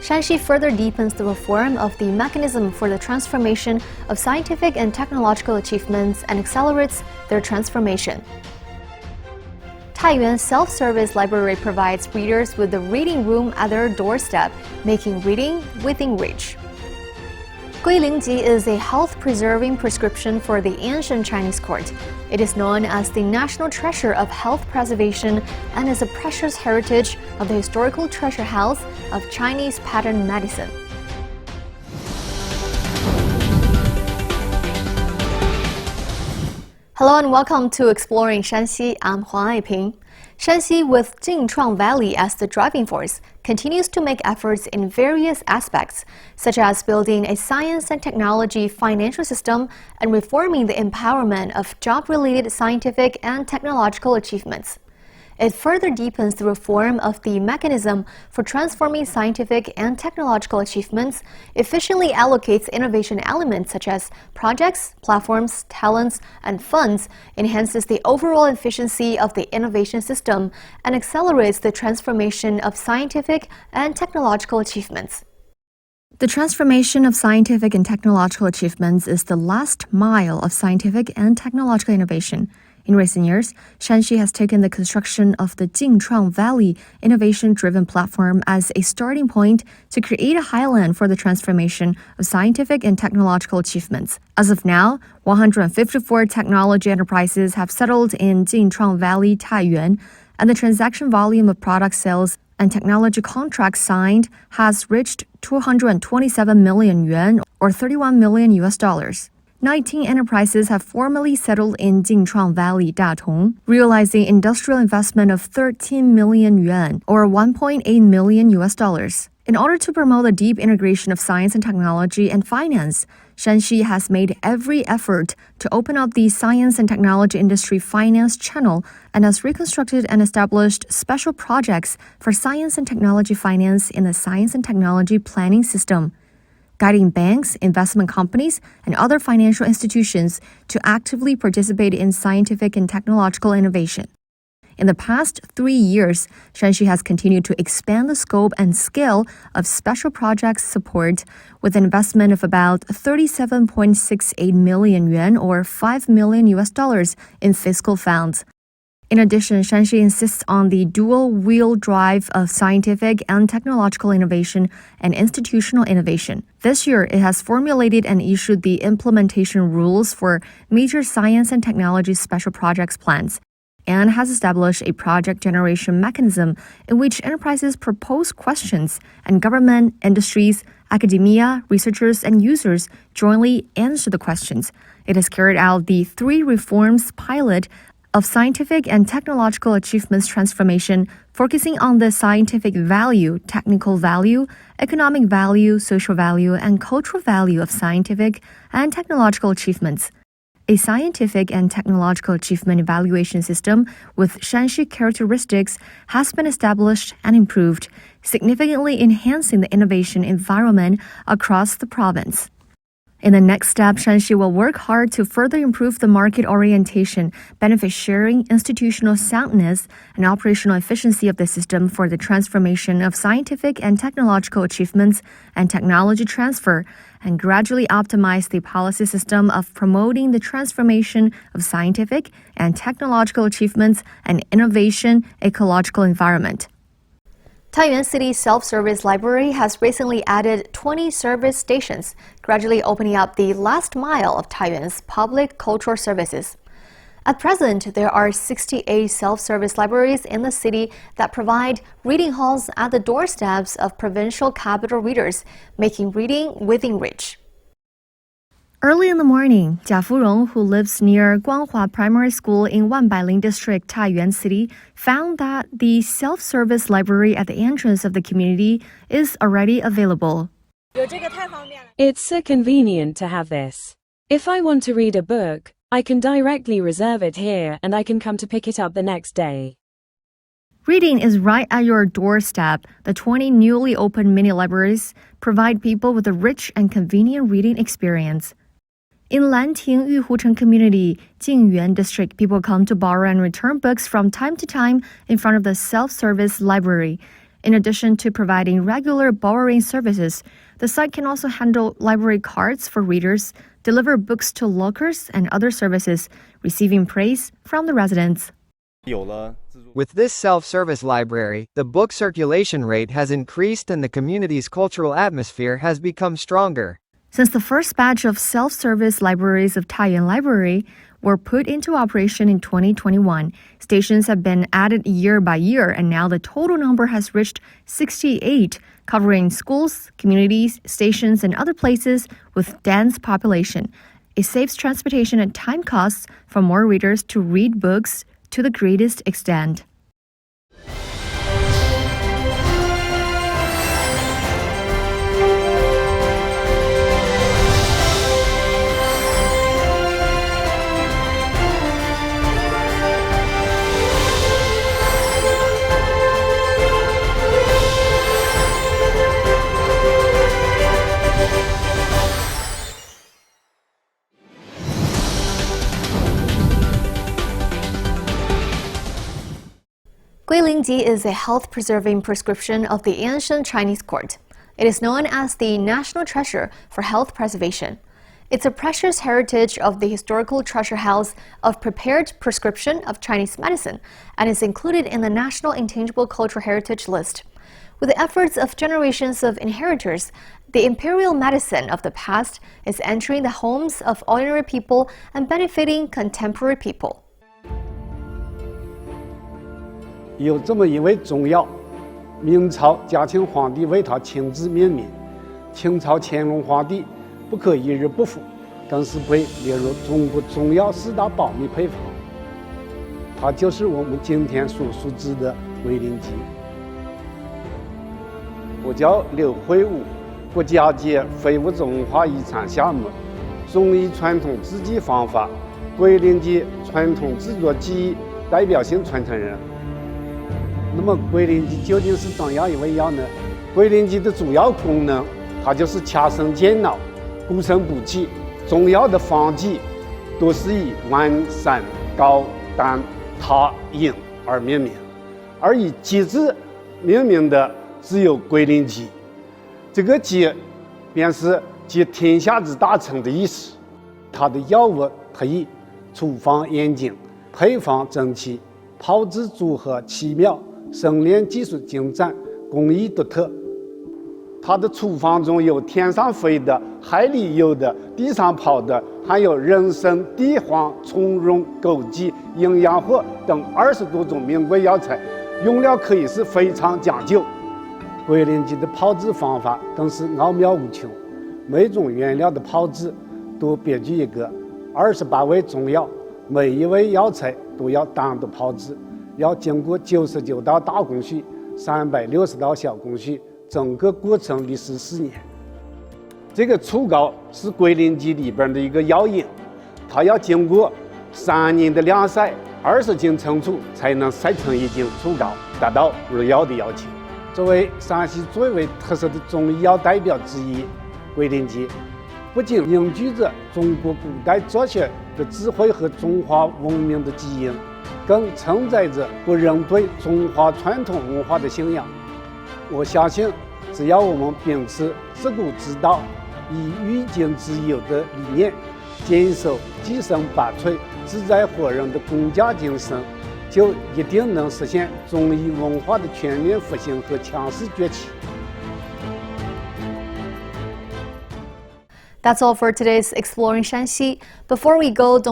Shanxi further deepens the reform of the mechanism for the transformation of scientific and technological achievements and accelerates their transformation. Taiyuan self-service library provides readers with a reading room at their doorstep, making reading within reach. Guilingji is a health-preserving prescription for the ancient Chinese court. It is known as the national treasure of health preservation and is a precious heritage of the historical treasure house of Chinese pattern medicine. Hello and welcome to Exploring Shanxi. I'm Huang Aiping. Shanxi, with Jingchuang Valley as the driving force, continues to make efforts in various aspects, such as building a science and technology financial system and reforming the empowerment of job-related scientific and technological achievements. It further deepens the reform of the mechanism for transforming scientific and technological achievements, efficiently allocates innovation elements such as projects, platforms, talents, and funds, enhances the overall efficiency of the innovation system, and accelerates the transformation of scientific and technological achievements. The transformation of scientific and technological achievements is the last mile of scientific and technological innovation. In recent years, Shanxi has taken the construction of the Jingchuang Valley innovation-driven platform as a starting point to create a highland for the transformation of scientific and technological achievements. As of now, 154 technology enterprises have settled in Jingchuang Valley, Taiyuan, and the transaction volume of product sales and technology contracts signed has reached 227 million yuan or $31 million. 19 enterprises have formally settled in Jingchuang Valley, Datong, realizing industrial investment of 13 million yuan or $1.8 million. In order to promote the deep integration of science and technology and finance, Shanxi has made every effort to open up the science and technology industry finance channel and has reconstructed and established special projects for science and technology finance in the science and technology planning system, guiding banks, investment companies, and other financial institutions to actively participate in scientific and technological innovation. In the past 3 years, Shanxi has continued to expand the scope and scale of special projects support with an investment of about 37.68 million yuan or $5 million in fiscal funds. In addition, Shanxi insists on the dual-wheel drive of scientific and technological innovation and institutional innovation. This year, it has formulated and issued the implementation rules for major science and technology special projects plans, and has established a project generation mechanism in which enterprises propose questions and government, industries, academia, researchers, and users jointly answer the questions. It has carried out the 3 reforms pilot of scientific and technological achievements transformation, focusing on the scientific value, technical value, economic value, social value, and cultural value of scientific and technological achievements. A scientific and technological achievement evaluation system with Shanxi characteristics has been established and improved, significantly enhancing the innovation environment across the province. In the next step, Shanxi will work hard to further improve the market orientation, benefit sharing, institutional soundness, and operational efficiency of the system for the transformation of scientific and technological achievements and technology transfer, and gradually optimize the policy system of promoting the transformation of scientific and technological achievements and innovation ecological environment. Taiyuan City Self-Service Library has recently added 20 service stations, gradually opening up the last mile of Taiyuan's public cultural services. At present, there are 68 self-service libraries in the city that provide reading halls at the doorsteps of provincial capital readers, making reading within reach. Early in the morning, Jia Furong, who lives near Guanhua Primary School in Wanbailing District, Taiyuan City, found that the self-service library at the entrance of the community is already available. It's so convenient to have this. If I want to read a book, I can directly reserve it here and I can come to pick it up the next day. Reading is right at your doorstep. The 20 newly opened mini-libraries provide people with a rich and convenient reading experience. In Lanting Yuhucheng Community, Jingyuan District, people come to borrow and return books from time to time in front of the self-service library. In addition to providing regular borrowing services, the site can also handle library cards for readers, deliver books to lockers, and other services, receiving praise from the residents. With this self-service library, the book circulation rate has increased and the community's cultural atmosphere has become stronger. Since the first batch of self-service libraries of Taiyuan Library were put into operation in 2021, stations have been added year by year, and now the total number has reached 68, covering schools, communities, stations, and other places with dense population. It saves transportation and time costs for more readers to read books to the greatest extent. Guilingji is a health-preserving prescription of the ancient Chinese court. It is known as the national treasure for health preservation. It's a precious heritage of the historical treasure house of prepared prescription of Chinese medicine and is included in the National Intangible Cultural Heritage List. With the efforts of generations of inheritors, the imperial medicine of the past is entering the homes of ordinary people and benefiting contemporary people. 有这么一味中药，明朝嘉庆皇帝为他亲自命名，清朝乾隆皇帝不可一日不服，更是被列入中国中药4大保密配方。它就是我们今天所熟知的龟苓膏。我叫刘慧武，国家级非物质文化遗产项目中医传统制剂方法龟苓膏传统制作技艺代表性传承人。那么龟苓膏究竟是怎样一味药呢？龟苓膏的主要功能，它就是强身健脑、固肾补气。中药的方剂都是以丸、散、膏、丹、他、饮而命名，而以机制命名的只有龟苓膏。这个机便是集天下之大成的意思。它的药物特异，处方严谨，配方整齐，炮制组合奇妙。生炼技术精湛，工艺独特。它的处方中有天上飞的、海里游的、地上跑的，还有人参、地黄、葱蓉、枸杞、阴阳货等20多种名贵药材，用料可以是非常讲究。龟苓膏的炮制方法更是奥妙无穷，每种原料的炮制都编具一个28味中药，每一味药材都要单独炮制。要经过99道大工序，360道小工序，整个过程历时4年。这个醋膏是龟苓膏里边的一个药引，它要经过3年的晾晒，20斤陈醋才能晒成1斤醋膏，达到入药的要求。作为山西最为特色的中医药代表之一，龟苓膏不仅凝聚着中国古代哲学的智慧和中华文明的基因，更承载着国人对中华传统文化的信仰。我相信，只要我们秉持自古之道、以寓今之有的理念，坚守济生百萃、志在活人的工匠精神，就一定能实现中医文化的全面复兴和强势崛起。That's all for today's Exploring Shanxi. Before we go, don't